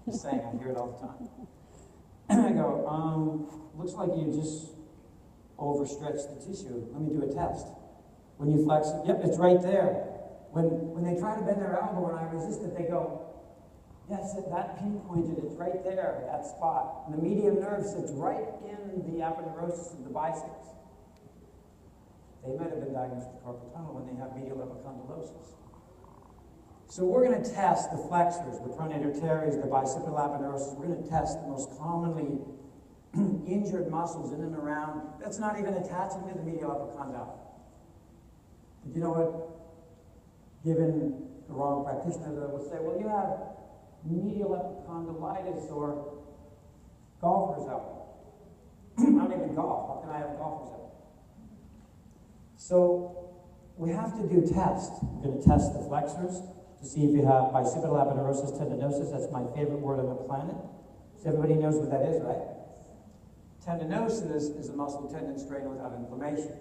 Just saying, I hear it all the time. And I go, looks like you just overstretched the tissue. Let me do a test. When you flex it, yep, it's right there. When they try to bend their elbow and I resist it, they go, yes, that pinpointed, it's right there, that spot. And the median nerve sits right in the aponeurosis of the biceps. They might have been diagnosed with carpal tunnel when they have medial epicondylosis. So we're going to test the flexors, the pronator teres, the bicipital aponeurosis. We're going to test the most commonly injured muscles in and around. That's not even attaching to the medial epicondyle. But you know what? Given the wrong practitioner, they will say, well, you have medial epicondylitis or golfer's elbow. I don't even golf. How can I have a golfer's elbow? So we have to do tests. We're going to test the flexors to see if you have bicipital aponeurosis tendinosis. That's my favorite word on the planet. So everybody knows what that is, right? Tendinosis is a muscle tendon strain without inflammation.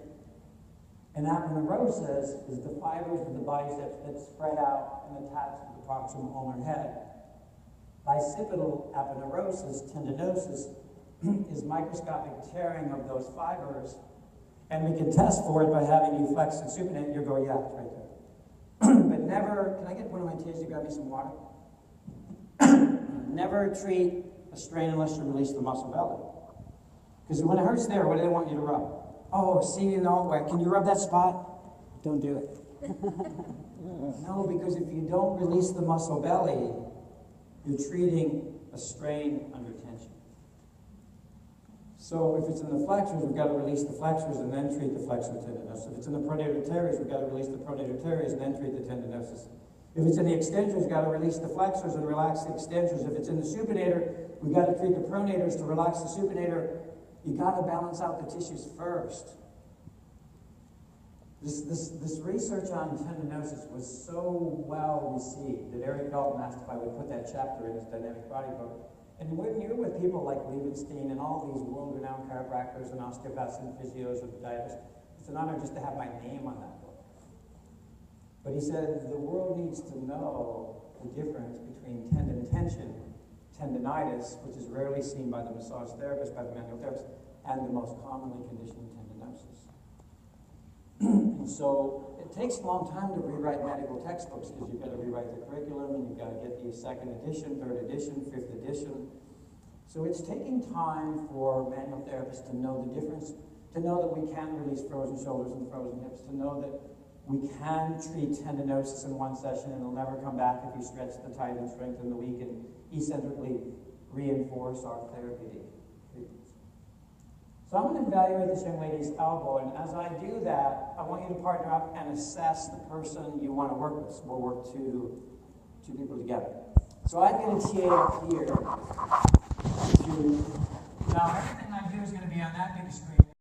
And aponeurosis is the fibers of the biceps that spread out and attach to the proximal ulnar head. Bicipital aponeurosis, tendinosis, is microscopic tearing of those fibers. And we can test for it by having you flex and supinate, and you'll go, yeah, it's right there. But never, can I get one of my tears to grab me some water? Never treat a strain unless you release the muscle belly. Because when it hurts there, what do they want you to rub? Oh, see, you know, can you rub that spot? Don't do it. No, because if you don't release the muscle belly, you're treating a strain under tension. So if it's in the flexors, we've got to release the flexors and then treat the flexor tendinosis. If it's in the pronator teres, we've got to release the pronator teres and then treat the tendinosis. If it's in the extensors, we've got to release the flexors and relax the extensors. If it's in the supinator, we've got to treat the pronators to relax the supinator. You got to balance out the tissues first. This research on tendinosis was so well received that Eric Dalton asked if I would put that chapter in his Dynamic Body book. And when you're with people like Liebenstein and all these world-renowned chiropractors and osteopaths and physios and podiatrists, it's an honor just to have my name on that book. But he said the world needs to know the difference between tendon tension, tendinitis, which is rarely seen by the massage therapist, by the manual therapist, and the most commonly conditioned tendinosis. And so it takes a long time to rewrite medical textbooks because you've got to rewrite the curriculum and you've got to get the second edition, third edition, fifth edition. So it's taking time for manual therapists to know the difference, to know that we can release frozen shoulders and frozen hips, to know that we can treat tendinosis in one session and it'll never come back if you stretch the tight and strengthen the weak and eccentrically reinforce our therapy treatments. So I'm going to evaluate this young lady's elbow, and as I do that, I want you to partner up and assess the person you want to work with. We'll work two people together. So I get a TA up here. Now everything I do is going to be on that big screen.